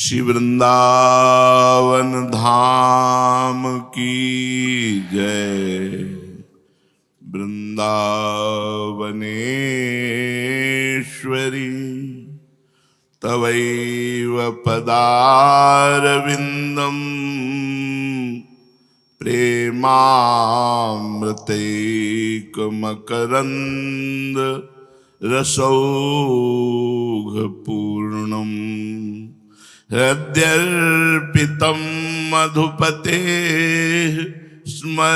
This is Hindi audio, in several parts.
श्री वृंदावन धाम की जय। वृंदावनेश्वरी तवैव पदारविंदम प्रेमामृतैकमकरंद रसौघपूर्णम् हृद्यर्पितं मधुपतेः स्मरतापमुग्रं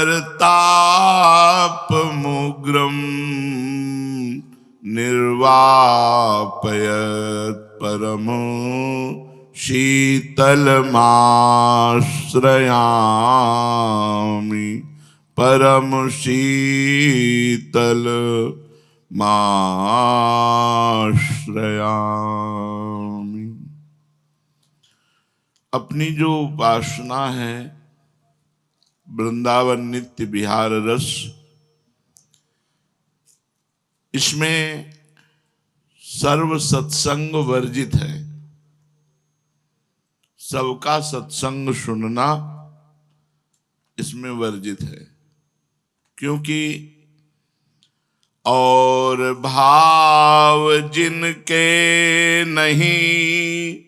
निर्वापयत् परमो शीतलमाश्रयामि परम शीतलमाश्रयामि। अपनी जो उपासना है वृंदावन नित्य विहार रस, इसमें सर्व सत्संग वर्जित है। सबका सत्संग सुनना इसमें वर्जित है, क्योंकि और भाव जिनके नहीं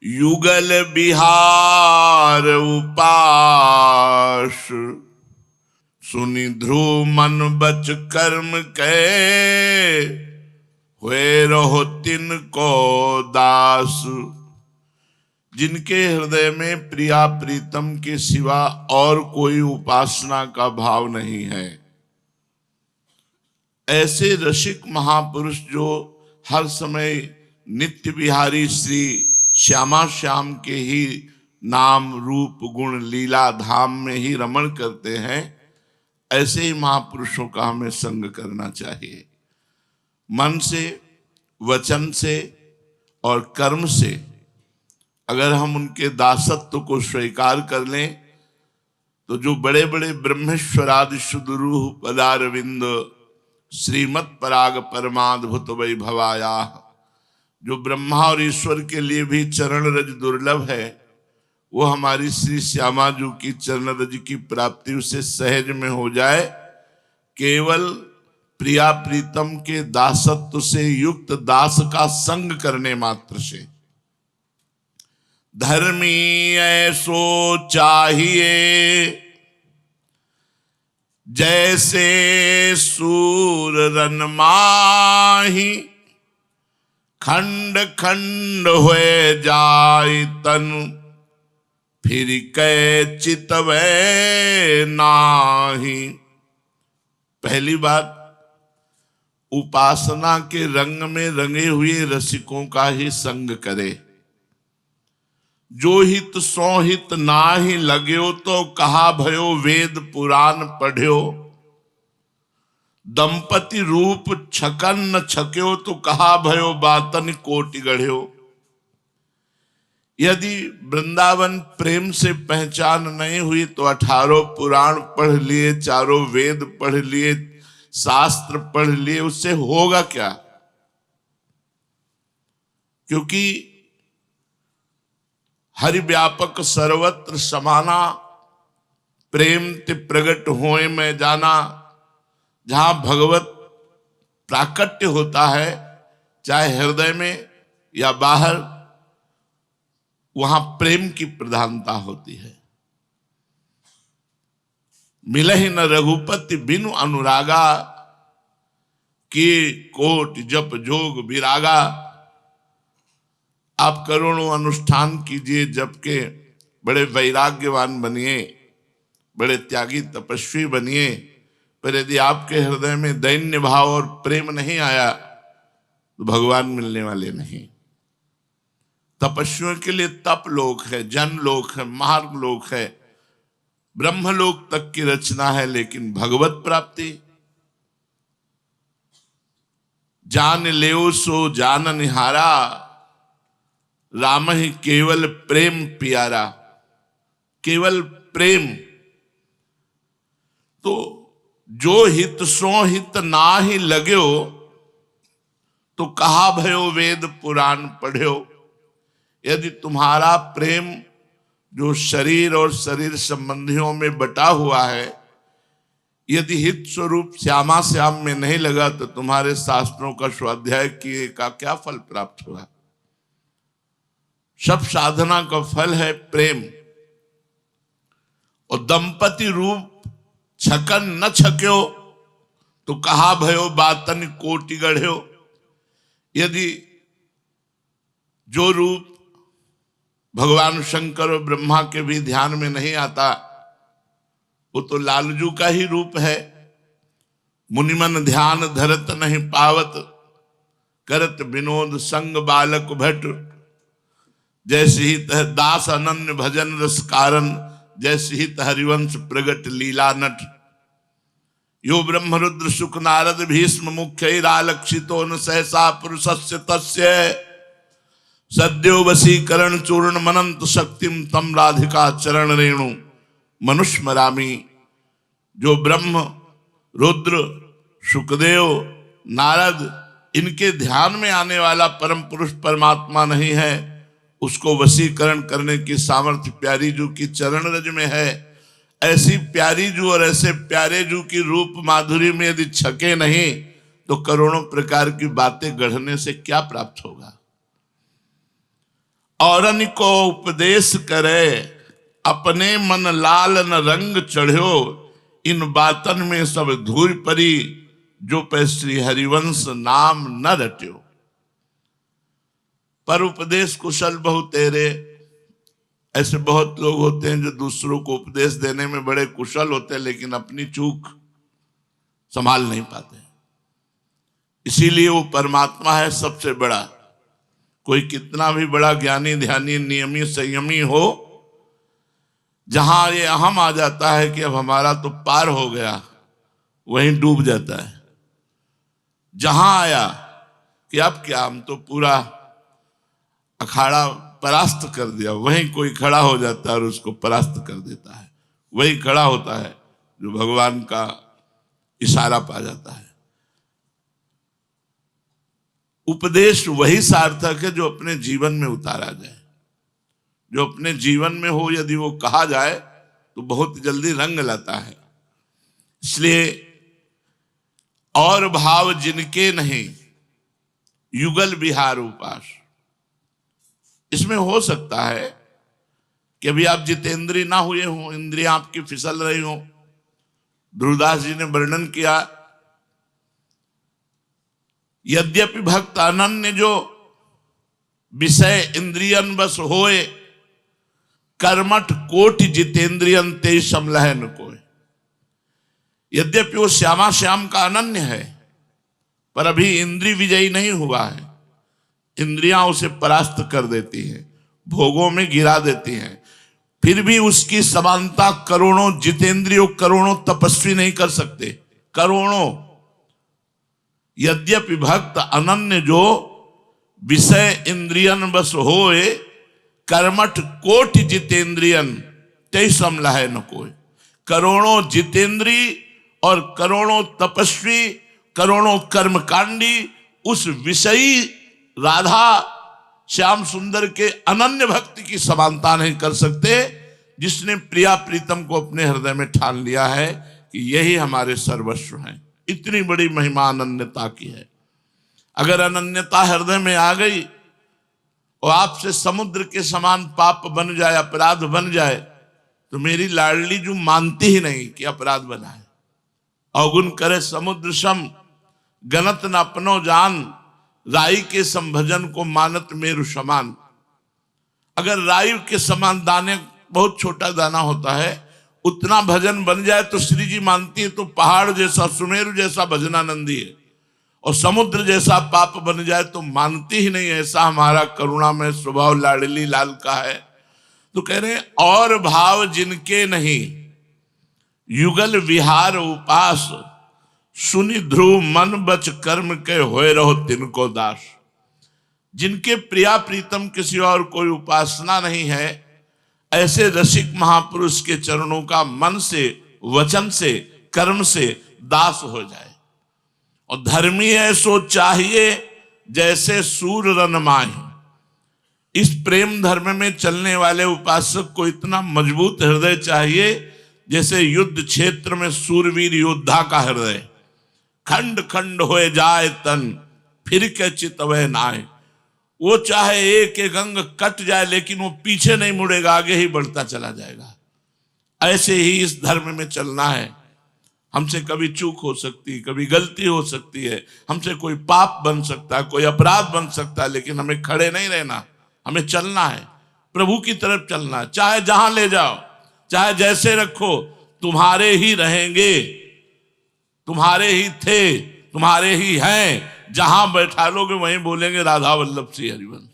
युगल बिहार उपास, सुनि ध्रुव मन बच कर्म के हुए रहो तिनको दास। जिनके हृदय में प्रिया प्रीतम के सिवा और कोई उपासना का भाव नहीं है, ऐसे रसिक महापुरुष जो हर समय नित्य विहारी श्री श्यामा श्याम के ही नाम रूप गुण लीला धाम में ही रमण करते हैं, ऐसे ही महापुरुषों का हमें संग करना चाहिए। मन से, वचन से और कर्म से अगर हम उनके दासत्व को स्वीकार कर लें तो जो बड़े बड़े ब्रह्मेश्वरादि सुदुरूह पदारविंद श्रीमत् पराग परमाद्भुत वैभवाया, जो ब्रह्मा और ईश्वर के लिए भी चरण रज दुर्लभ है, वो हमारी श्री श्यामा जी की चरण रज की प्राप्ति उसे सहज में हो जाए, केवल प्रिया प्रीतम के दासत्व से युक्त दास का संग करने मात्र से। धर्मी ऐसो चाहिए जैसे सूर रन माही, खंड खंड हुए जाय तन फिर कै चितवे नाही। पहली बात, उपासना के रंग में रंगे हुए रसिकों का ही संग करे। जो हित सो हित नाही लग्यो, तो कहा भयो वेद पुराण पढ़्यो। दंपति रूप छकन न छक्यो, तो कहा भयो बातन कोटि गढ़्यो। यदि वृंदावन प्रेम से पहचान नहीं हुई तो 18 पुराण पढ़ लिए, 4 वेद पढ़ लिए, शास्त्र पढ़ लिए, उससे होगा क्या? क्योंकि हरि व्यापक सर्वत्र समाना, प्रेम ते प्रगट होए में जाना। जहां भगवत प्राकट्य होता है, चाहे हृदय में या बाहर, वहां प्रेम की प्रधानता होती है। मिलहि न रघुपति बिनु अनुरागा, के कोट जप जोग विरागा। आप करोड़ों अनुष्ठान कीजिए, जप के बड़े वैराग्यवान बनिए, बड़े त्यागी तपस्वी बनिए, पर यदि आपके हृदय में दैन्य भाव और प्रेम नहीं आया तो भगवान मिलने वाले नहीं। तपस्वियों के लिए तप लोक है, जन लोक है, मार्ग लोक है, ब्रह्मलोक तक की रचना है, लेकिन भगवत प्राप्ति जान लेओ सो जान निहारा, राम ही केवल प्रेम प्यारा। केवल प्रेम। तो जो हित सो हित नाही लग्यो, तो कहा भयो वेद पुराण पढ़्यो। यदि तुम्हारा प्रेम जो शरीर और शरीर संबंधियों में बटा हुआ है, यदि हित स्वरूप श्यामा श्याम में नहीं लगा तो तुम्हारे शास्त्रों का स्वाध्याय किए का क्या फल प्राप्त हुआ। सब साधना का फल है प्रेम। और दंपति रूप छकन न छक्यो तो कहा भयो बातन कोटि गढ़्यो। यदि जो रूप भगवान शंकर और ब्रह्मा के भी ध्यान में नहीं आता, वो तो लालजू का ही रूप है। मुनिमन ध्यान धरत नहीं पावत, करत विनोद संग बालक भट। जैसे ही तह दास अनन्य भजन रस कारण, जैसे ही हरिवंश प्रगट लीला नट। यो ब्रह्मरुद्र सुख नारद भीष्म मुख्य आलक्षितो न सहसा पुरुषस्य तस्य। सद्यो वशीकरण चूर्ण मनंत शक्तिम तम राधिका चरण रेणु मनुष्मरामी। जो ब्रह्म रुद्र सुखदेव नारद इनके ध्यान में आने वाला परम पुरुष परमात्मा नहीं है, उसको वशीकरण करने की सामर्थ्य प्यारी जू की चरण रज में है। ऐसी प्यारी जू और ऐसे प्यारे जू की रूप माधुरी में यदि छके नहीं तो करोड़ों प्रकार की बातें गढ़ने से क्या प्राप्त होगा। औरन को उपदेश करे अपने मन लाल न रंग चढ़्यो। इन बातन में सब धूल परी, जो पे श्री हरिवंश नाम न रट्यो। पर उपदेश कुशल बहु तेरे। ऐसे बहुत लोग होते हैं जो दूसरों को उपदेश देने में बड़े कुशल होते हैं, लेकिन अपनी चूक संभाल नहीं पाते। इसीलिए वो परमात्मा है सबसे बड़ा। कोई कितना भी बड़ा ज्ञानी ध्यानी नियमी संयमी हो, जहां ये अहम आ जाता है कि अब हमारा तो पार हो गया, वहीं डूब जाता है। जहां आया कि अब क्या, हम तो पूरा अखाड़ा परास्त कर दिया, वहीं कोई खड़ा हो जाता है और उसको परास्त कर देता है। वही खड़ा होता है जो भगवान का इशारा पा जाता है। उपदेश वही सार्थक है जो अपने जीवन में उतारा जाए। जो अपने जीवन में हो, यदि वो कहा जाए तो बहुत जल्दी रंग लाता है। इसलिए और भाव जिनके नहीं युगल विहार उपास। इसमें हो सकता है कि अभी आप जितेंद्रिय ना हुए हो, इंद्रियां आपकी फिसल रही हो। ध्रुवदास जी ने वर्णन किया, यद्यपि भक्त अनन्य जो विषय इंद्रियन बस होए, कर्मठ कोटि जितेंद्रियन ते समलह न कोय। यद्यपि वो श्यामा श्याम का अनन्य है, पर अभी इंद्रिय विजयी नहीं हुआ है। इंद्रियां उसे परास्त कर देती हैं, भोगों में गिरा देती हैं। फिर भी उसकी समानता करोड़ों जितेंद्रियों, करोड़ों तपस्वी नहीं कर सकते। करोड़ों। यद्यपि भक्त अनन्य जो विषय इंद्रियन बस होए, कर्मठ कोटि जितेंद्रियन ते समलह न कोय। करोड़ों जितेंद्री और करोड़ों तपस्वी, करोड़ों कर्मकांडी उस विषयी राधा श्याम सुंदर के अनन्य भक्ति की समानता नहीं कर सकते, जिसने प्रिया प्रीतम को अपने हृदय में ठान लिया है कि यही हमारे सर्वस्व हैं। इतनी बड़ी महिमा अनन्यता की है। अगर अनन्यता हृदय में आ गई और आपसे समुद्र के समान पाप बन जाए, अपराध बन जाए, तो मेरी लाडली जो मानती ही नहीं कि अपराध बना है। अवगुण करे समुद्र सम, गनत न अपनो जान। राई के संभजन को मानत मेरु समान। अगर राई के समान दाने, बहुत छोटा दाना होता है, उतना भजन बन जाए तो श्री जी मानती है तो पहाड़ जैसा, सुमेरु जैसा भजनानंदी है। और समुद्र जैसा पाप बन जाए तो मानती ही नहीं। ऐसा हमारा करुणा में स्वभाव लाडली लाल का है। तो कह रहे और भाव जिनके नहीं युगल विहार उपास। सुनि ध्रुव मन बच कर्म के होए रहो तिनको दास। जिनके प्रिया प्रीतम किसी और कोई उपासना नहीं है, ऐसे रसिक महापुरुष के चरणों का मन से, वचन से, कर्म से दास हो जाए। और धर्मी ऐसो चाहिए जैसे सूर रन माही। इस प्रेम धर्म में चलने वाले उपासक को इतना मजबूत हृदय चाहिए जैसे युद्ध क्षेत्र में सूरवीर योद्धा का हृदय। खंड खंड होए जाए तन फिर के चितवे नाय। वो चाहे एक एक अंग कट जाए लेकिन वो पीछे नहीं मुड़ेगा, आगे ही बढ़ता चला जाएगा। ऐसे ही इस धर्म में चलना है। हमसे कभी चूक हो सकती है, कभी गलती हो सकती है, हमसे कोई पाप बन सकता है, कोई अपराध बन सकता है, लेकिन हमें खड़े नहीं रहना, हमें चलना है, प्रभु की तरफ चलना है। चाहे जहां ले जाओ, चाहे जैसे रखो, तुम्हारे ही रहेंगे, तुम्हारे ही थे, तुम्हारे ही हैं। जहां बैठा लोगे वहीं बोलेंगे राधा वल्लभ श्री हरिवंश।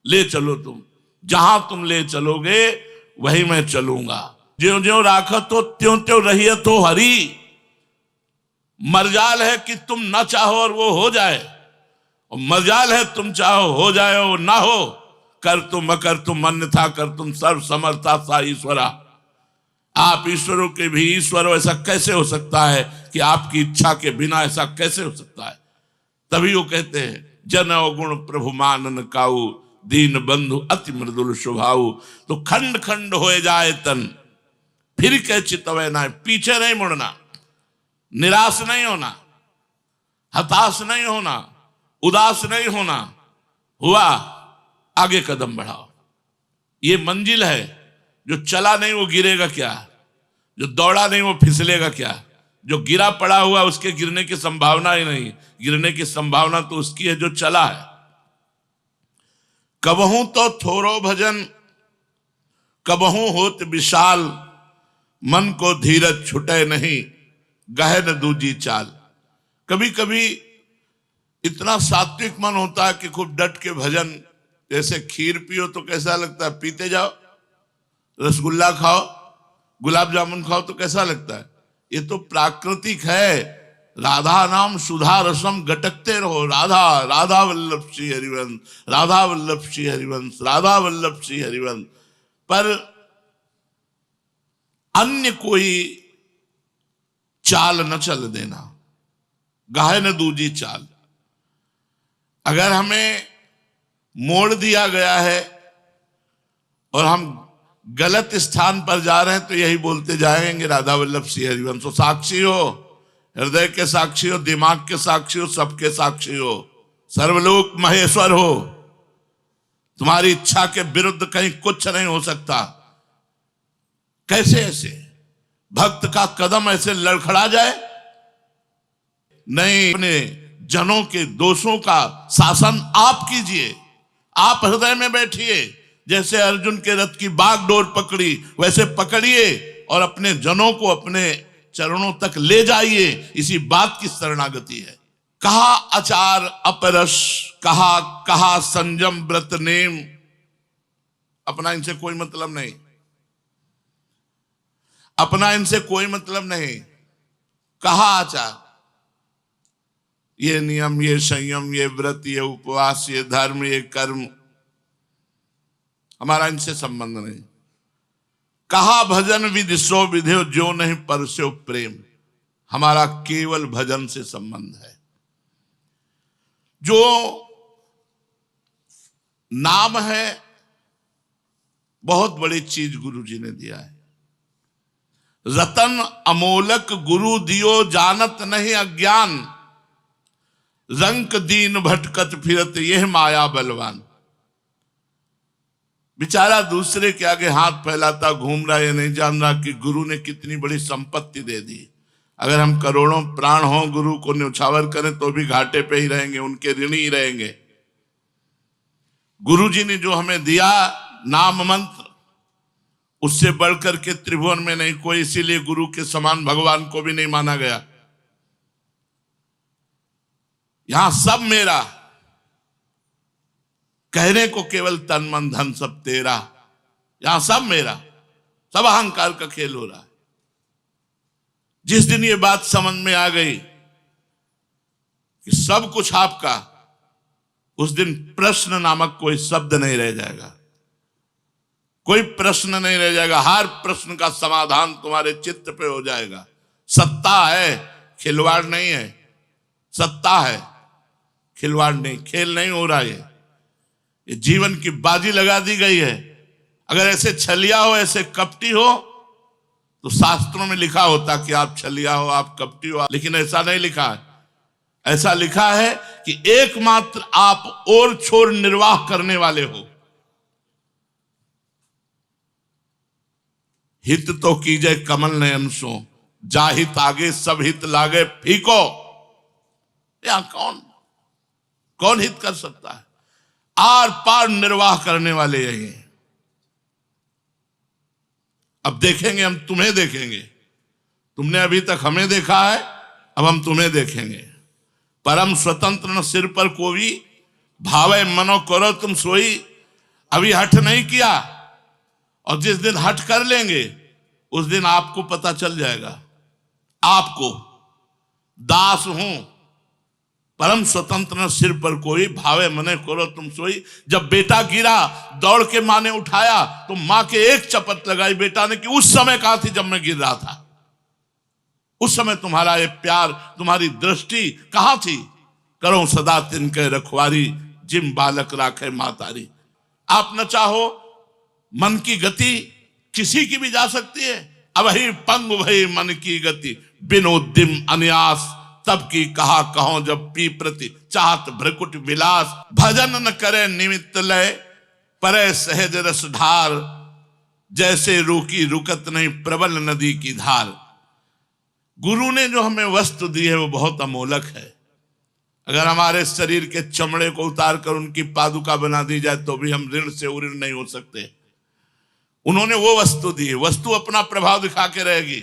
ले चलो, तुम जहां तुम ले चलोगे वहीं मैं चलूंगा। ज्यों ज्यों राखत हो त्यों त्यों रहियत हो हरि। मरजाल है कि तुम ना चाहो और वो हो जाए, और मरजाल है तुम चाहो हो जाए और ना हो। कर तुम अकर तुम अन्यथा कर तुम सर्व समर्था सा ईश्वरा। आप ईश्वरों के भी ईश्वर हो, ऐसा कैसे हो सकता है कि आपकी इच्छा के बिना ऐसा कैसे हो सकता है। तभी वो कहते हैं जन अवगुण प्रभु मानन काऊ, दीन बंधु अति मृदुल स्वभाव। तो खंड खंड होए जाए तन फिर के चितवे ना। पीछे नहीं मुड़ना, निराश नहीं होना, हताश नहीं होना, उदास नहीं होना। हुआ आगे कदम बढ़ाओ। ये मंजिल है। जो चला नहीं वो गिरेगा क्या, जो दौड़ा नहीं वो फिसलेगा क्या, जो गिरा पड़ा हुआ उसके गिरने की संभावना ही नहीं। गिरने की संभावना तो उसकी है जो चला है। कबहू तो थोरो भजन कबहू होत विशाल, मन को धीरज छुटे नहीं गहन दूजी चाल। कभी कभी इतना सात्विक मन होता है कि खूब डट के भजन, जैसे खीर पियो तो कैसा लगता है, पीते जाओ। रसगुल्ला खाओ, गुलाब जामुन खाओ तो कैसा लगता है। ये तो प्राकृतिक है। राधा नाम सुधा रसम गटकते रहो। राधा राधा वल्लभ श्री हरिवंश, राधा वल्लभ श्री हरिवंश, राधा वल्लभ श्री हरिवंश। पर अन्य कोई चाल न चल देना, गाहे न दूजी चाल। अगर हमें मोड़ दिया गया है और हम गलत स्थान पर जा रहे हैं तो यही बोलते जाएंगे राधा वल्लभ श्री हरिवंश। तो साक्षी हो, हृदय के साक्षी हो, दिमाग के साक्षी हो, सबके साक्षी हो, सर्वलोक महेश्वर हो। तुम्हारी इच्छा के विरुद्ध कहीं कुछ नहीं हो सकता। कैसे ऐसे भक्त का कदम ऐसे लड़खड़ा जाए? नहीं, अपने जनों के दोषों का शासन आप कीजिए। आप हृदय में बैठिए। जैसे अर्जुन के रथ की बागडोर पकड़ी वैसे पकड़िए और अपने जनों को अपने चरणों तक ले जाइए। इसी बात की शरणागति है। कहा आचार अपरस, कहा कहा संयम व्रत नेम। अपना इनसे कोई मतलब नहीं, अपना इनसे कोई मतलब नहीं। कहा आचार, ये नियम, ये संयम, ये व्रत, ये उपवास, ये धर्म, ये कर्म, हमारा इनसे संबंध नहीं। कहा भजन विधि सो विधेय जो नहीं परस्यो प्रेम। हमारा केवल भजन से संबंध है। जो नाम है बहुत बड़ी चीज गुरु जी ने दिया है। रतन अमोलक गुरु दियो जानत नहीं अज्ञान, रंक दीन भटकत फिरत यह माया बलवान। बेचारा दूसरे के आगे हाथ फैलाता घूम रहा है, ये नहीं जान रहा कि गुरु ने कितनी बड़ी संपत्ति दे दी। अगर हम करोड़ों प्राण हो गुरु को न्यौछावर करें तो भी घाटे पे ही रहेंगे, उनके ऋणी ही रहेंगे। गुरु जी ने जो हमें दिया नाम मंत्र, उससे बढ़कर के त्रिभुवन में नहीं कोई, इसीलिए गुरु के समान भगवान को भी नहीं माना गया। यहां सब मेरा, कहने को केवल तन मन धन सब तेरा। यहां सब मेरा, सब अहंकार का खेल हो रहा है। जिस दिन ये बात समझ में आ गई कि सब कुछ आपका, उस दिन प्रश्न नामक कोई शब्द नहीं रह जाएगा। कोई प्रश्न नहीं रह जाएगा। हर प्रश्न का समाधान तुम्हारे चित्त पे हो जाएगा। सत्ता है, खिलवाड़ नहीं है। सत्ता है, खिलवाड़ नहीं, खेल नहीं हो रहा है। ये जीवन की बाजी लगा दी गई है। अगर ऐसे छलिया हो, ऐसे कपटी हो, तो शास्त्रों में लिखा होता कि आप छलिया हो, आप कपटी हो, लेकिन ऐसा नहीं लिखा है। ऐसा लिखा है कि एकमात्र आप और छोर निर्वाह करने वाले हो। हित तो कीजिए कमल नयन सो, जाहित आगे सब हित लागे फीको। यहां कौन हित कर सकता है? आर पार निर्वाह करने वाले यही हैं। अब देखेंगे, हम तुम्हें देखेंगे। तुमने अभी तक हमें देखा है, अब हम तुम्हें देखेंगे। परम स्वतंत्र न सिर पर कोई, भावे मनो करो तुम सोई। अभी हठ नहीं किया, और जिस दिन हठ कर लेंगे उस दिन आपको पता चल जाएगा। आपको दास हूं, परम स्वतंत्र न सिर पर कोई, भावे मने करो तुम सोई। जब बेटा गिरा, दौड़ के माँ ने उठाया, तो मां के एक चपत लगाई बेटा ने कि उस समय कहां थी जब मैं गिर रहा था? उस समय तुम्हारा ये प्यार, तुम्हारी दृष्टि कहां थी? करो सदा तिनके रखवारी, जिम बालक राखे मातारी। आप न चाहो, मन की गति किसी की भी जा सकती है। अब ही पंग भई मन की गति, बिन उद्यम अन्यास, तब की कहा कहो जब पी प्रति, चाहत भ्रकुट विलास। भजन न करे निमित्त लय, परे सहज रस ढार। जैसे रूकी रुकत नहीं प्रबल नदी की धार। गुरु ने जो हमें वस्तु दी है वो बहुत अमोलक है। अगर हमारे शरीर के चमड़े को उतार कर उनकी पादुका बना दी जाए तो भी हम ऋण से उऋण नहीं हो सकते। उन्होंने वो वस्तु दी है। वस्तु अपना प्रभाव दिखा के रहेगी,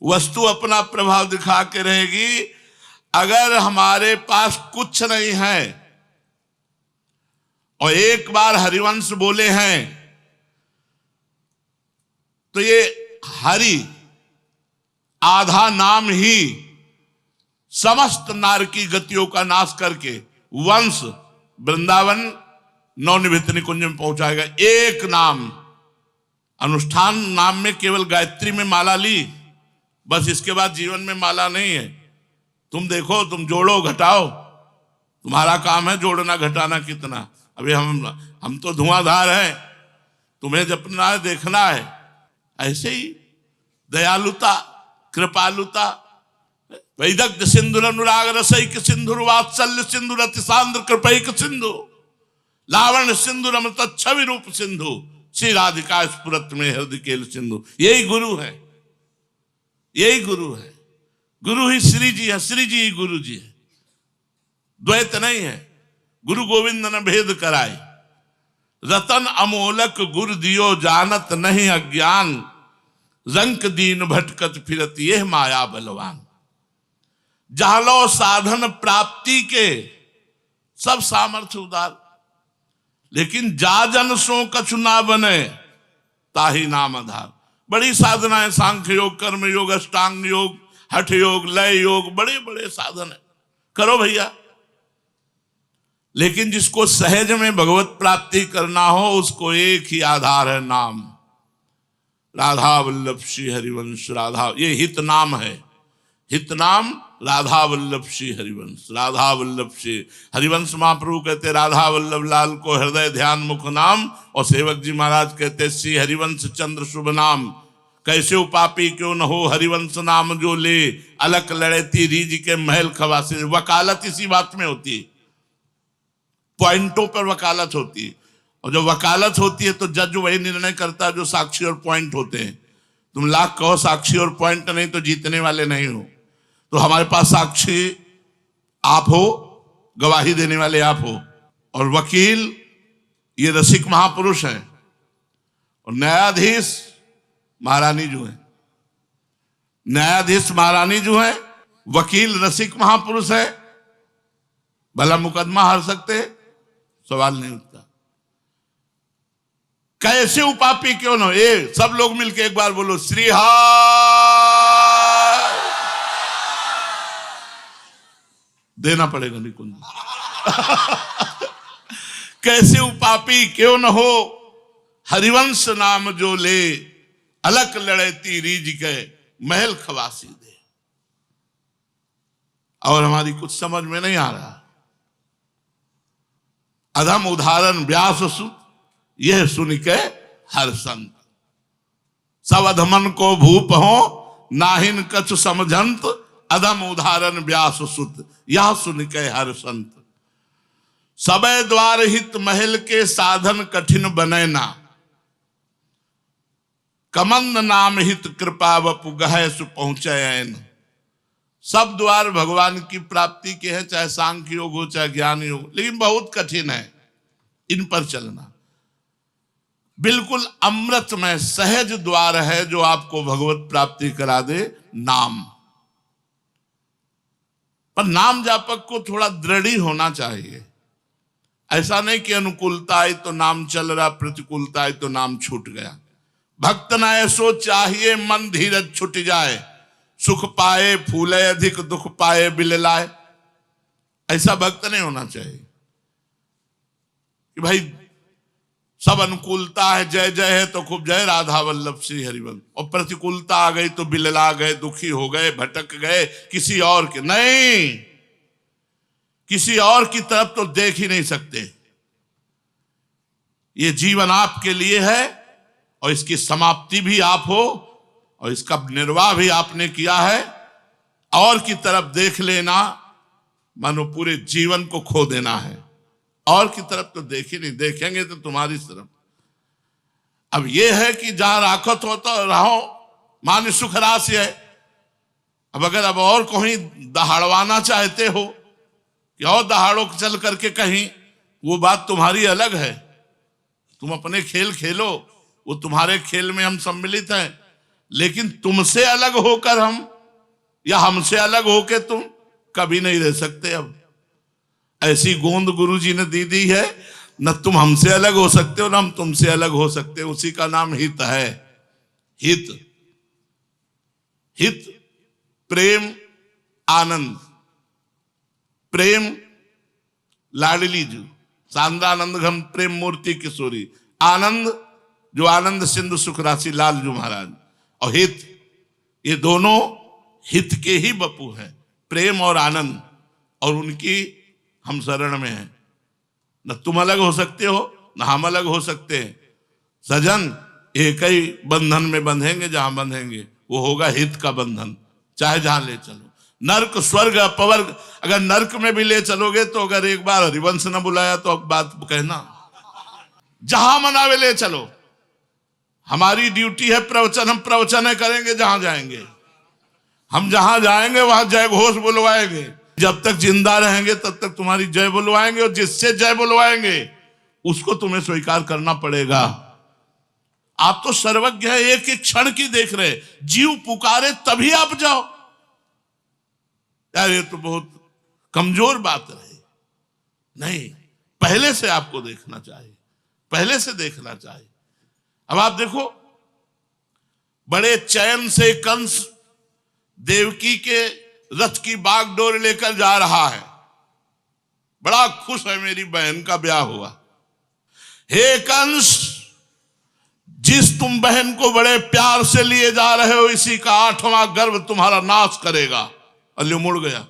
वस्तु अपना प्रभाव दिखा के रहेगी। अगर हमारे पास कुछ नहीं है और एक बार हरिवंश बोले हैं, तो ये हरि आधा नाम ही समस्त नार की गतियों का नाश करके वंश वृंदावन नवनिवृत्त निकुंज में पहुंचाएगा। एक नाम, अनुष्ठान नाम में केवल गायत्री में माला ली, बस। इसके बाद जीवन में माला नहीं है। तुम देखो, तुम जोड़ो घटाओ, तुम्हारा काम है जोड़ना घटाना कितना। अभी हम तो धुआंधार हैं, तुम्हें जपना है, देखना है। ऐसे ही दयालुता, कृपालुता, वैदग्ध सिंधुर अनुराग रसैक सिंधुर वात्सल्य सिंधुर अतिसांद्र कृपैक सिंधु, लावण्य सिंधुर अमृत छवि रूप सिंधु, श्री राधिका स्फुरत में हृदय केल सिंधु। यही गुरु है, यही गुरु है। गुरु ही श्री जी है, श्री जी ही गुरु जी है। द्वैत नहीं है। गुरु गोविंद न भेद कराए, रतन अमोलक गुरु दियो जानत नहीं अज्ञान। रंक दीन भटकत फिरत यह माया बलवान। जालो साधन प्राप्ति के सब सामर्थ्य उदार, लेकिन जा जन सो कछु ना बने, ताही नाम आधार। बड़ी साधनाएं, सांख्य योग, कर्म योग, अष्टांग योग, हठ योग, लय योग, बड़े बड़े साधन है, करो भैया। लेकिन जिसको सहज में भगवत प्राप्ति करना हो, उसको एक ही आधार है, नाम। राधा वल्लभ श्री हरिवंश राधा, ये हित नाम है। हित नाम राधा वल्लभ श्री हरिवंश, राधा वल्लभ श्री हरिवंश। महाप्रभु कहते राधा वल्लभ लाल को हृदय ध्यान मुख नाम, और सेवक जी महाराज कहते श्री हरिवंश चंद्र शुभ नाम। कैसे उपापी क्यों न हो हरिवंश नाम जो ले, अलक लड़ेती रीज के महल खवासे। वकालत इसी बात में होती है, पॉइंटों पर वकालत होती है। और जब वकालत होती है तो जज वही निर्णय करता है जो साक्षी और पॉइंट होते हैं। तुम लाख कहो, साक्षी और पॉइंट नहीं तो जीतने वाले नहीं हो। तो हमारे पास साक्षी आप हो, गवाही देने वाले आप हो, और वकील ये रसिक महापुरुष हैं, और न्यायाधीश महारानी जो है, न्यायाधीश महारानी जो है, वकील रसिक महापुरुष है। भला मुकदमा हार सकते, सवाल नहीं उठता। कैसे उपापी क्यों न हो, ये सब लोग मिलके एक बार बोलो श्री देना पड़ेगा निकुंज। कैसे उपापी क्यों न हो हरिवंश नाम जो ले, अलक लड़ेती रीज के महल खवासी दे। और हमारी कुछ समझ में नहीं आ रहा। अधम उदाहरण व्यास सुत, यह सुन के हर संत। सब अधमन को भूप हो, नाहिन कछु समझंत, अधम उदाहरण व्यास सुत, यह सुन के हर संत। सबे द्वार हित महल के, साधन कठिन बने ना, कमंद नाम हित कृपा वपु गहे सु पहुंचे ऐन। सब द्वार भगवान की प्राप्ति के हैं, चाहे सांख्य योग हो चाहे ज्ञान योग, लेकिन बहुत कठिन है इन पर चलना। बिल्कुल अमृत में सहज द्वार है जो आपको भगवत प्राप्ति करा दे, नाम। पर नाम जापक को थोड़ा दृढ़ी होना चाहिए। ऐसा नहीं कि अनुकूलता आई तो नाम चल रहा, प्रतिकूलता आई तो नाम छूट गया। भक्त न ऐसो चाहिए, मन धीरज छुट जाए, सुख पाए फूले अधिक, दुख पाए बिललाए। ऐसा भक्त नहीं होना चाहिए कि भाई सब अनुकूलता है, जय जय है तो खूब जय राधा वल्लभ श्री हरिवल्लभ, और प्रतिकूलता आ गई तो बिलला गए, दुखी हो गए, भटक गए किसी और के। नहीं, किसी और की तरफ तो देख ही नहीं सकते। ये जीवन आपके लिए है और इसकी समाप्ति भी आप हो और इसका निर्वाह भी आपने किया है। और की तरफ देख लेना मानो पूरे जीवन को खो देना है। और की तरफ तो देख ही नहीं, देखेंगे तो तुम्हारी तरफ। अब यह है कि जहां राखत हो तो रहो, मान सुख राशि है। अब अगर अब और कहीं दहाड़वाना चाहते हो कि और दहाड़ो चल करके कहीं, वो बात तुम्हारी अलग है। तुम अपने खेल खेलो, वो तुम्हारे खेल में हम सम्मिलित हैं, लेकिन तुमसे अलग होकर हम या हमसे अलग होकर तुम कभी नहीं रह सकते। अब ऐसी गोंद गुरुजी ने दी है, न तुम हमसे अलग हो सकते हो न हम तुमसे अलग हो सकते हो। उसी का नाम हित है। हित, हित प्रेम आनंद। प्रेम लाडली जी, सांद्रानंद घम प्रेम मूर्ति किशोरी। आनंद जो आनंद सिंधु सुख राशि लालजू महाराज। और हित, ये दोनों हित के ही बपू हैं, प्रेम और आनंद। और उनकी हम शरण में हैं। न तुम अलग हो सकते हो न हम अलग हो सकते हैं। सजन एक ही बंधन में बंधेंगे, जहां बंधेंगे वो होगा हित का बंधन, चाहे जहां ले चलो। नर्क स्वर्ग अपवर्ग, अगर नर्क में भी ले चलोगे तो अगर एक बार हरिवंश न बुलाया तो अब बात कहना, जहां मनावे ले चलो। हमारी ड्यूटी है प्रवचन, हम प्रवचन करेंगे जहां जाएंगे। हम जहां जाएंगे वहां जय घोष बुलवाएंगे। जब तक जिंदा रहेंगे तब तक तुम्हारी जय बुलवाएंगे, और जिससे जय बुलवाएंगे उसको तुम्हें स्वीकार करना पड़ेगा। आप तो सर्वज्ञ है, एक एक क्षण की देख रहे। जीव पुकारे तभी आप जाओ। यार ये तो बहुत कमजोर बात रही। नहीं, पहले से आपको देखना चाहिए, पहले से देखना चाहिए। अब आप देखो, बड़े चैन से कंस देवकी के रथ की बागडोर लेकर जा रहा है। बड़ा खुश है, मेरी बहन का ब्याह हुआ। हे कंस, जिस तुम बहन को बड़े प्यार से लिए जा रहे हो, इसी का 8वां गर्भ तुम्हारा नाश करेगा। अल्लू मुड़ गया।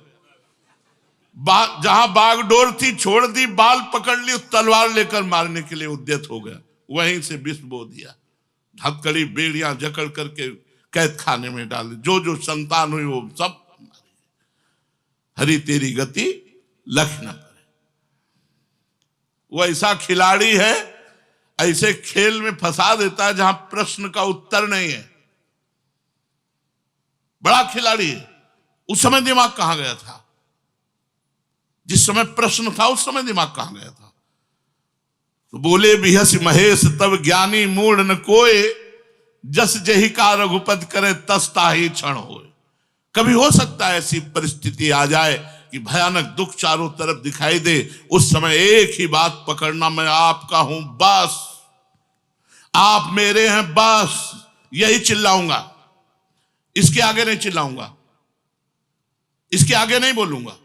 जहां बागडोर थी छोड़ दी, बाल पकड़ ली, तलवार लेकर मारने के लिए उद्यत हो गया। वहीं से विष बो दिया। हथकड़ी बेड़ियां जकड़ करके कैद खाने में डाल दी। जो जो संतान हुई वो सब। हरि तेरी गति लख न करे। वो ऐसा खिलाड़ी है, ऐसे खेल में फंसा देता है जहां प्रश्न का उत्तर नहीं है। बड़ा खिलाड़ी है। उस समय दिमाग कहां गया था? जिस समय प्रश्न था उस समय दिमाग कहां गया था? तो बोले बिहस महेश तब ज्ञानी मूढ़ न कोय, जस जही का रघुपति करे तस ताहि क्षण होए। कभी हो सकता है ऐसी परिस्थिति आ जाए कि भयानक दुख चारों तरफ दिखाई दे। उस समय एक ही बात पकड़ना, मैं आपका हूं बस, आप मेरे हैं बस, यही चिल्लाऊंगा। इसके आगे नहीं चिल्लाऊंगा, इसके आगे नहीं बोलूंगा।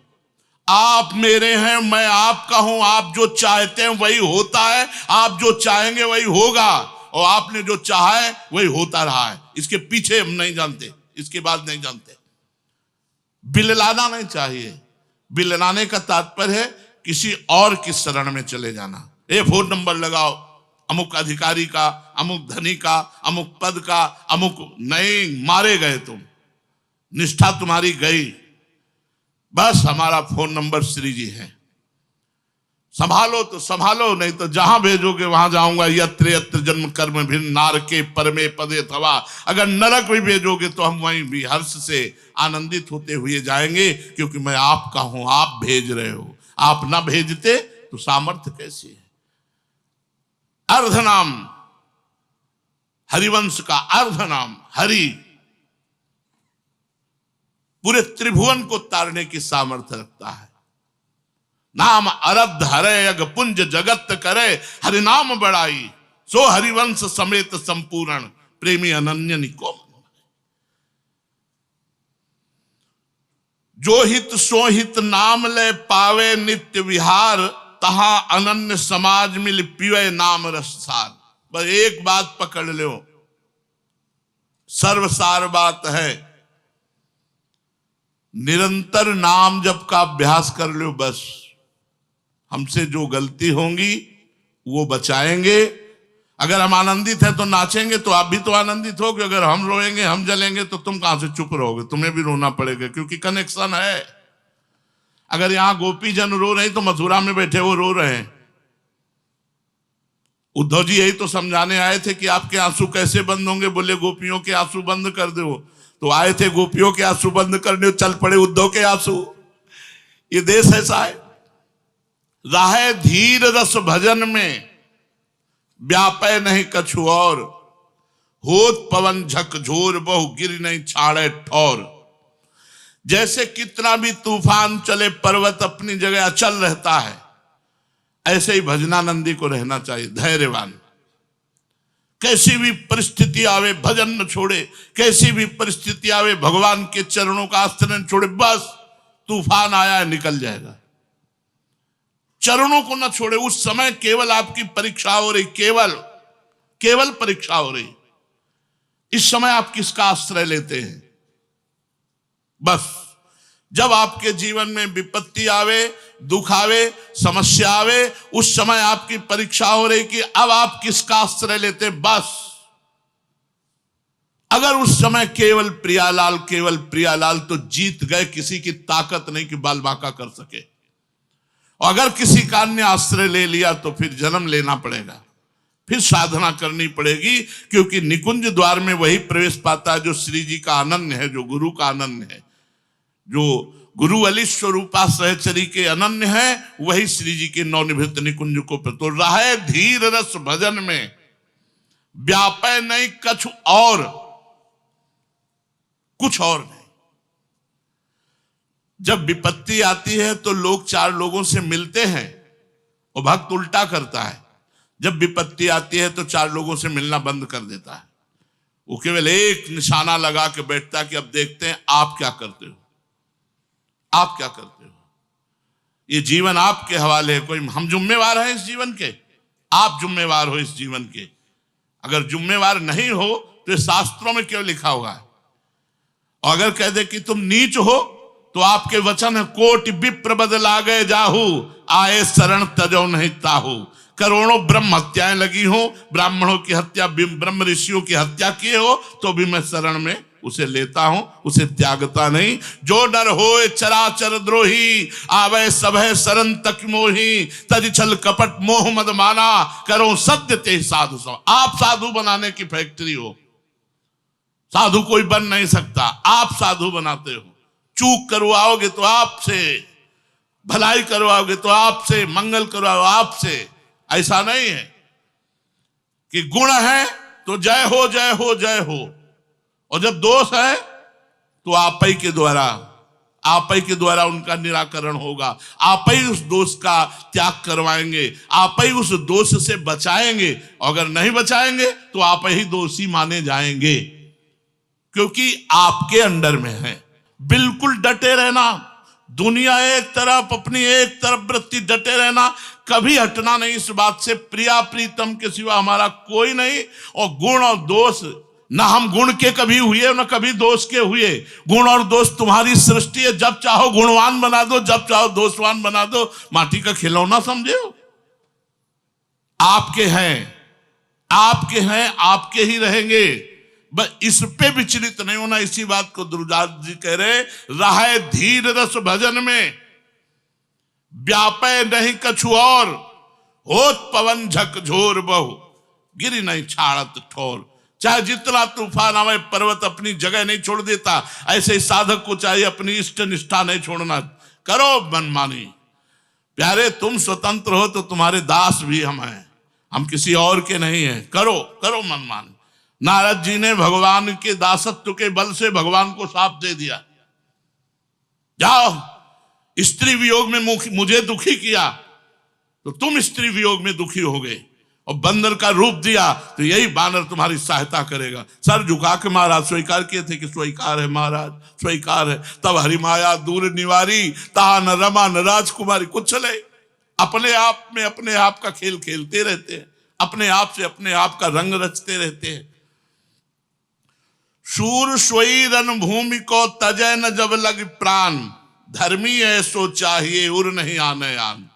आप मेरे हैं, मैं आपका हूं, आप जो चाहते हैं वही होता है, आप जो चाहेंगे वही होगा, और आपने जो चाहा है वही होता रहा है। इसके पीछे हम नहीं जानते, इसके बाद नहीं जानते। बिललाना नहीं चाहिए। बिललाने का तात्पर्य है किसी और की शरण में चले जाना। ये फोन नंबर लगाओ, अमुक अधिकारी का, अमुक धनी का, अमुक पद का, अमुक, नहीं, मारे गए तुम, निष्ठा तुम्हारी गई। बस हमारा फोन नंबर श्री जी है, संभालो तो संभालो, नहीं तो जहां भेजोगे वहां जाऊंगा। यत्र यत्र जन्म कर्म भिन्न नारके परमे पदे थवा। अगर नरक भी भेजोगे तो हम वहीं भी हर्ष से आनंदित होते हुए जाएंगे, क्योंकि मैं आपका हूं, आप भेज रहे हो। आप ना भेजते तो सामर्थ्य कैसी है। अर्धनाम, हरिवंश का अर्धनाम हरि पूरे त्रिभुवन को तारने की सामर्थ्य रखता है। नाम अरब्ध हरे अग पुंज जगत करे, हरि नाम बड़ाई सो हरिवंश समेत संपूर्ण, प्रेमी अनन्य निको। जो हित सो हित नाम ले पावे नित्य विहार, तहां अनन्य समाज मिल पीवे नाम रसार। बस एक बात पकड़ लो, सर्वसार बात है, निरंतर नाम जप का अभ्यास कर लो। बस हमसे जो गलती होंगी वो बचाएंगे। अगर हम आनंदित हैं तो नाचेंगे, तो आप भी तो आनंदित होगे। अगर हम रोएंगे, हम जलेंगे, तो तुम कहां से चुप रहोगे, तुम्हें भी रोना पड़ेगा, क्योंकि कनेक्शन है। अगर यहां गोपी जन रो रहे तो मथुरा में बैठे वो रो रहे हैं। उद्धव जी यही तो समझाने आए थे कि आपके आंसू कैसे बंद होंगे। बोले गोपियों के आंसू बंद कर दो। तो आए थे गोपियों के आंसू बंद करने, चल पड़े उद्धव के आंसू। ये देश ऐसा है। राहे धीर रस भजन में व्यापय नहीं कछु और, होत पवन झकझोर बहु गिर नहीं छाड़े ठौर। जैसे कितना भी तूफान चले, पर्वत अपनी जगह अचल रहता है, ऐसे ही भजनानंदी को रहना चाहिए, धैर्यवान। कैसी भी परिस्थिति आवे भजन न छोड़े, कैसी भी परिस्थिति आवे भगवान के चरणों का आश्रय न छोड़े। बस तूफान आया है, निकल जाएगा, चरणों को न छोड़े। उस समय केवल आपकी परीक्षा हो रही, केवल परीक्षा हो रही। इस समय आप किसका आश्रय लेते हैं? बस जब आपके जीवन में विपत्ति आवे, दुख आवे, समस्या आवे, उस समय आपकी परीक्षा हो रही कि अब आप किसका आश्रय लेते। बस अगर उस समय केवल प्रियालाल तो जीत गए, किसी की ताकत नहीं कि बाल बांका कर सके। और अगर किसी का अन्य आश्रय ले लिया तो फिर जन्म लेना पड़ेगा, फिर साधना करनी पड़ेगी, क्योंकि निकुंज द्वार में वही प्रवेश पाता है जो श्री जी का अनन्य है, जो गुरु का अनन्य है। जो गुरु अली स्वरूपा सहचरी के अनन्य है, वही श्री जी के नवनिभृत निकुंज को। तो राहे धीर रस भजन में व्यापय नहीं कछु और, कुछ और नहीं। जब विपत्ति आती है तो लोग चार लोगों से मिलते हैं, और भक्त उल्टा करता है। जब विपत्ति आती है तो चार लोगों से मिलना बंद कर देता है। वो केवल एक निशाना लगा के बैठता है कि अब देखते हैं आप क्या करते हो, आप क्या करते हो। ये जीवन आपके हवाले है। कोई हम जिम्मेवार हैं इस जीवन के, आप जिम्मेवार हो इस जीवन के। अगर जिम्मेवार नहीं हो तो ये शास्त्रों में क्यों लिखा हुआ है? और अगर कह दे कि तुम नीच हो तो आपके वचन है, कोटि विप्र बदला गए जाहू, आए शरण तजो नहीं ताहू। करोड़ों ब्रह्म हत्याएं लगी हो, ब्राह्मणों की हत्या, ब्रह्म ऋषियों की हत्या किए हो, तो भी मैं शरण में उसे लेता हूं, उसे त्यागता नहीं। जो डर होए चराचर द्रोही, आवे सभय शरण तक मोही। तज छल कपट मोह मद माना, करो सत्य ते साधु सम। आप साधु बनाने की फैक्ट्री हो, साधु कोई बन नहीं सकता, आप साधु बनाते हो। चूक करवाओगे तो आपसे, भलाई करवाओगे तो आपसे, मंगल करवाओ आपसे। ऐसा नहीं है कि गुण है तो जय हो जय हो जय हो, और जब दोष है तो आप ही के द्वारा उनका निराकरण होगा। आप ही उस दोष का त्याग करवाएंगे, आप ही उस दोष से बचाएंगे। अगर नहीं बचाएंगे तो आप ही दोषी माने जाएंगे, क्योंकि आपके अंडर में है। बिल्कुल डटे रहना, दुनिया एक तरफ, अपनी एक तरफ वृत्ति, डटे रहना, कभी हटना नहीं इस बात से। प्रिया प्रीतम के सिवा हमारा कोई नहीं, और गुण और दोष ना हम गुण के कभी हुए ना कभी दोष के हुए। गुण और दोष तुम्हारी सृष्टि है, जब चाहो गुणवान बना दो, जब चाहो दोषवान बना दो। माटी का खिलौना समझे हो? आपके हैं, आपके हैं, आपके ही रहेंगे। बस इस पे विचलित नहीं होना। इसी बात को ध्रुवदास जी कह रहे, रहे धीर रस भजन में, व्यापय नहीं कछु और, होत पवन झकझोर बहु, गिरी नहीं छाड़त ठोर। चाहे जितना तूफान आवे, पर्वत अपनी जगह नहीं छोड़ देता। ऐसे ही साधक को चाहिए अपनी इष्ट निष्ठा नहीं छोड़ना। करो मनमानी। प्यारे, तुम स्वतंत्र हो तो तुम्हारे दास भी हम हैं, हम किसी और के नहीं हैं। करो करो मनमानी। नारद जी ने भगवान के दासत्व के बल से भगवान को साप दे दिया। जाओ, स्त्री वियोग में मुझे दुखी किया तो तुम स्त्री वियोग में दुखी हो गए। और बंदर का रूप दिया तो यही बानर तुम्हारी सहायता करेगा। सर झुका के महाराज स्वीकार किए थे कि स्वीकार है महाराज, स्वीकार है। तब हरि माया दूर निवारी, ताहा न रमा न राजकुमारी। कुछ चले अपने आप में अपने आप का खेल खेलते रहते हैं, अपने आप से अपने आप का रंग रचते रहते हैं। शूर सोई रन भूमि को तजय न जब लग प्राण, धर्मी ऐसो चाहिए उर नहीं आने आन।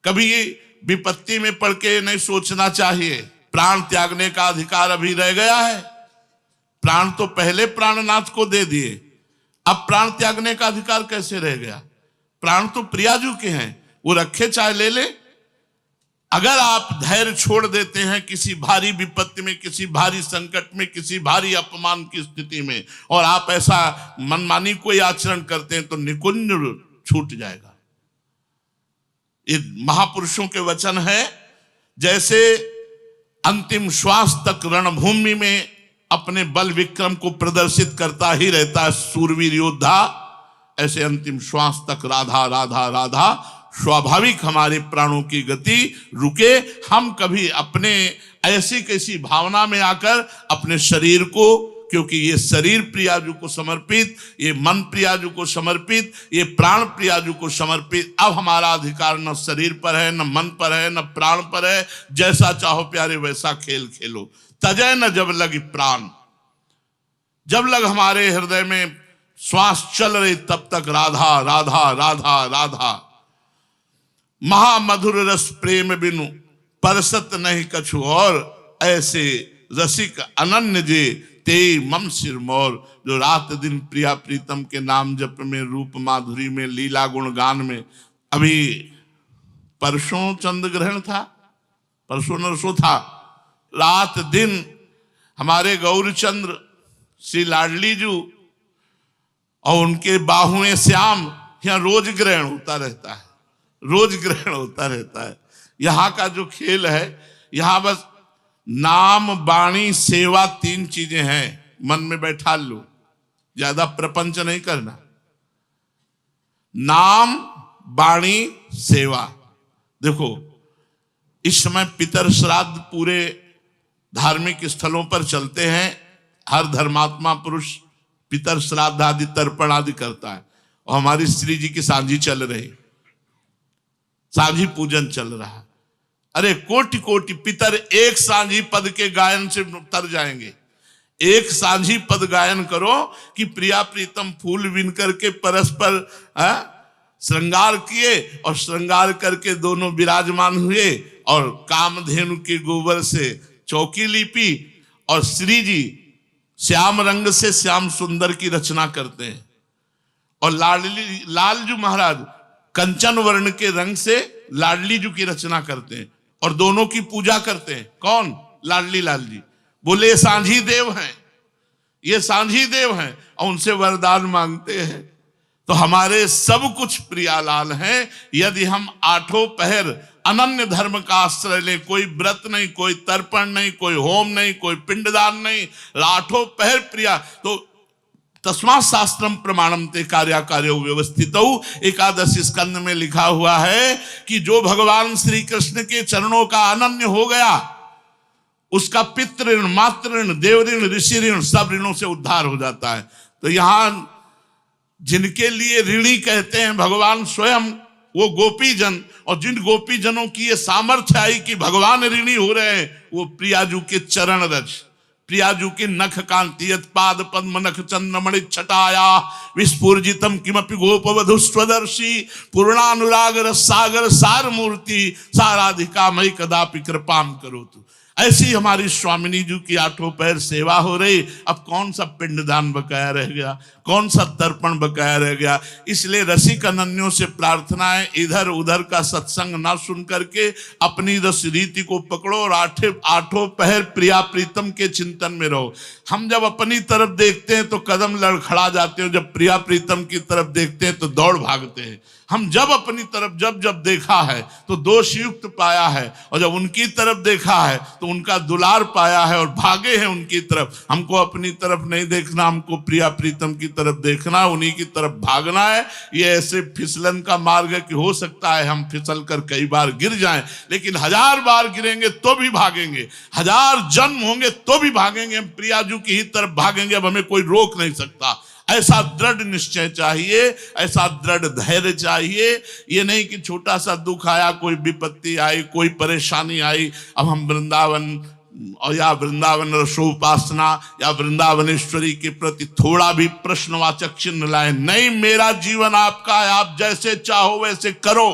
कभी विपत्ति में पड़ के नहीं सोचना चाहिए प्राण त्यागने का अधिकार अभी रह गया है। प्राण तो पहले प्राणनाथ को दे दिए, अब प्राण त्यागने का अधिकार कैसे रह गया? प्राण तो प्रियाजू के हैं, वो रखे चाहे ले ले। अगर आप धैर्य छोड़ देते हैं किसी भारी विपत्ति में, किसी भारी संकट में, किसी भारी अपमान की स्थिति में, और आप ऐसा मनमानी कोई आचरण करते हैं तो निकुंज छूट जाएगा। ये महापुरुषों के वचन है। जैसे अंतिम श्वास तक रणभूमि में अपने बल विक्रम को प्रदर्शित करता ही रहता है सूरवीर योद्धा, ऐसे अंतिम श्वास तक राधा राधा राधा स्वाभाविक हमारे प्राणों की गति रुके। हम कभी अपने ऐसी कैसी भावना में आकर अपने शरीर को, क्योंकि ये शरीर प्रियाजू को समर्पित, ये मन प्रियाजू को समर्पित, ये प्राण प्रियाजू को समर्पित। अब हमारा अधिकार न शरीर पर है, न मन पर है, न प्राण पर है। जैसा चाहो प्यारे वैसा खेल खेलो। तजय न जब लगी प्राण, जब लग हमारे हृदय में श्वास चल रही तब तक राधा राधा राधा राधा। महामधुर रस प्रेम बिनु परसत नहीं कछु और, ऐसे रसिक अनन्य जे ते मम सिरमौर। जो रात दिन प्रिया प्रीतम के नाम जप में, रूप माधुरी में, लीला गुण गान में। अभी परसों चंद्र ग्रहण था, परसों नरसों था। रात दिन हमारे गौरचंद्र श्री लाडली जू और उनके बाहुएं श्याम, यहाँ रोज ग्रहण होता रहता है, रोज ग्रहण होता रहता है। यहाँ का जो खेल है, यहाँ बस नाम वाणी सेवा तीन चीजें हैं। मन में बैठा लो, ज्यादा प्रपंच नहीं करना। नाम वाणी सेवा। देखो इस समय पितर श्राद्ध पूरे धार्मिक स्थलों पर चलते हैं। हर धर्मात्मा पुरुष पितर श्राद्ध आदि तर्पण आदि करता है। और हमारी श्री जी की सांझी चल रही, सांझी पूजन चल रहा है। अरे कोटि कोटि पितर एक सांझी पद के गायन से तर जाएंगे। एक सांझी पद गायन करो कि प्रिया प्रीतम फूल बिन करके परस्पर श्रृंगार किए, और श्रृंगार करके दोनों विराजमान हुए, और कामधेनु के गोबर से चौकी लीपी, और श्री जी श्याम रंग से श्याम सुंदर की रचना करते हैं, और लालजू महाराज कंचन वर्ण के रंग से लाडली जू की रचना करते हैं, और दोनों की पूजा करते हैं। कौन? लाडली लाल जी। बोले सांझी देव हैं, ये सांझी देव हैं, और उनसे वरदान मांगते हैं। तो हमारे सब कुछ प्रियालाल हैं। यदि हम आठों पहर अनन्य धर्म का आश्रय ले, कोई व्रत नहीं, कोई तर्पण नहीं, कोई होम नहीं, कोई पिंडदान नहीं, आठों पहर प्रिया, तो तस्मात् शास्त्रम प्रमाणम ते कार्या कार्यो व्यवस्थितौ। एकादश स्कंद में लिखा हुआ है कि जो भगवान श्री कृष्ण के चरणों का अनन्य हो गया, उसका पितृ ऋण, मातृ ऋण, देव ऋण, ऋषि ऋण, सब ऋणों से उद्धार हो जाता है। तो यहां जिनके लिए ऋणी कहते हैं भगवान स्वयं, वो गोपी जन, और जिन गोपी जनों की ये सामर्थ्य आई कि भगवान ऋणी हो रहे हैं, वो प्रियाजू के चरण रज, प्रियाजू की नख कांतियत पाद पद्म नख चंद्रमणि छटाया विस्फुर्जितम किमपि गोपवधु स्वदर्शी पूर्णानुराग रस सागर सार मूर्ति साराधिका मई कदापि कृपाम करोतु। ऐसी हमारी स्वामिनी जी की आठों पैर सेवा हो रही। अब कौन सा पिंडदान बकाया रह गया, कौन सा तर्पण बकाया रह गया। इसलिए रसिक अनन्यों से प्रार्थना है, इधर उधर का सत्संग ना सुन करके अपनी रस रीति को पकड़ो और आठों पहर प्रिया प्रीतम के चिंतन में रहो। हम जब अपनी तरफ देखते हैं तो कदम लड़खड़ा जाते हैं, जब प्रिया प्रीतम की तरफ देखते हैं तो दौड़ भागते हैं। हम जब अपनी तरफ जब देखा है तो दोष युक्त पाया है, और जब उनकी तरफ देखा है तो उनका दुलार पाया है और भागे हैं उनकी तरफ। हमको अपनी तरफ नहीं देखना, हमको प्रिया प्रीतम की तरफ देखना है, उन्हीं की तरफ भागना है। ये ऐसे फिसलन का मार्ग है कि हो सकता है हम फिसल कर कई बार गिर जाएं, लेकिन 1000 बार गिरेंगे तो भी भागेंगे, 1000 जन्म होंगे तो भी भागेंगे, हम प्रियाजू की ही तरफ भागेंगे। अब हमें कोई रोक नहीं सकता। ऐसा दृढ़ निश्चय चाहिए, ऐसा दृढ़ धैर्य चाहिए। ये नहीं कि छोटा सा दुख आया, कोई विपत्ति आई, कोई परेशानी आई, अब हम वृंदावन और या वृंदावन रसोपासना या वृंदावनेश्वरी के प्रति थोड़ा भी प्रश्नवाचक चिन्ह लाए। नहीं, मेरा जीवन आपका है, आप जैसे चाहो वैसे करो,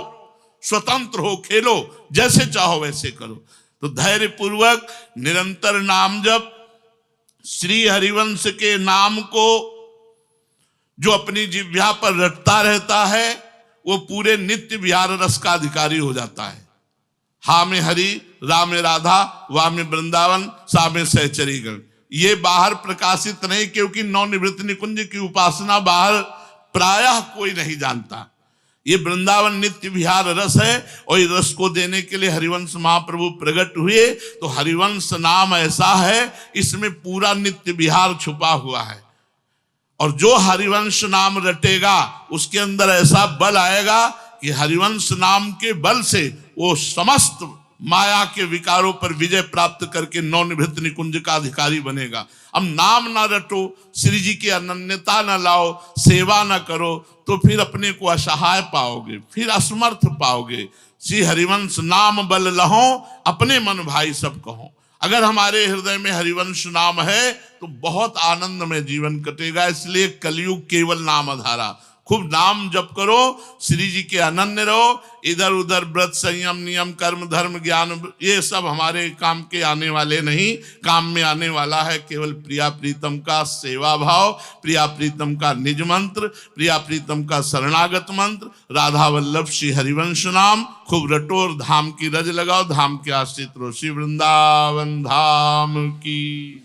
स्वतंत्र हो, खेलो, जैसे चाहो वैसे करो। तो धैर्य पूर्वक निरंतर नाम जप, श्री हरिवंश के नाम को जो अपनी जिह्वा पर रटता रहता है वो पूरे नित्य विहार रस का अधिकारी हो जाता है। हा में हरि, रा में राधा, वा में वृंदावन, सा में सहचरीगण। ये बाहर प्रकाशित नहीं, क्योंकि नवनिवृत्त निकुंज की उपासना बाहर प्रायः कोई नहीं जानता। ये वृंदावन नित्य विहार रस है, और इस रस को देने के लिए हरिवंश महाप्रभु प्रकट हुए। तो हरिवंश नाम ऐसा है, इसमें पूरा नित्य विहार छुपा हुआ है। और जो हरिवंश नाम रटेगा उसके अंदर ऐसा बल आएगा कि हरिवंश नाम के बल से वो समस्त माया के विकारों पर विजय प्राप्त करके नवनिवृत्त निकुंज का अधिकारी बनेगा। अब नाम ना रटो, श्री जी की अनन्यता ना लाओ, सेवा ना करो, तो फिर अपने को असहाय पाओगे, फिर असमर्थ पाओगे। श्री हरिवंश नाम बल लहो, अपने मन भाई सब कहो। अगर हमारे हृदय में हरिवंश नाम है तो बहुत आनंद में जीवन कटेगा। इसलिए कलयुग केवल नाम आधारा, खूब नाम जप करो, श्री जी के अनन्य रहो। इधर उधर व्रत संयम नियम कर्म धर्म ज्ञान ये सब हमारे काम के आने वाले नहीं। काम में आने वाला है केवल प्रिया प्रीतम का सेवा भाव, प्रिया प्रीतम का निज मंत्र, प्रिया प्रीतम का शरणागत मंत्र, राधा वल्लभ श्री हरिवंश नाम। खूब रटो और धाम की रज लगाओ, धाम के आश्रित रहो। श्री वृंदावन धाम की।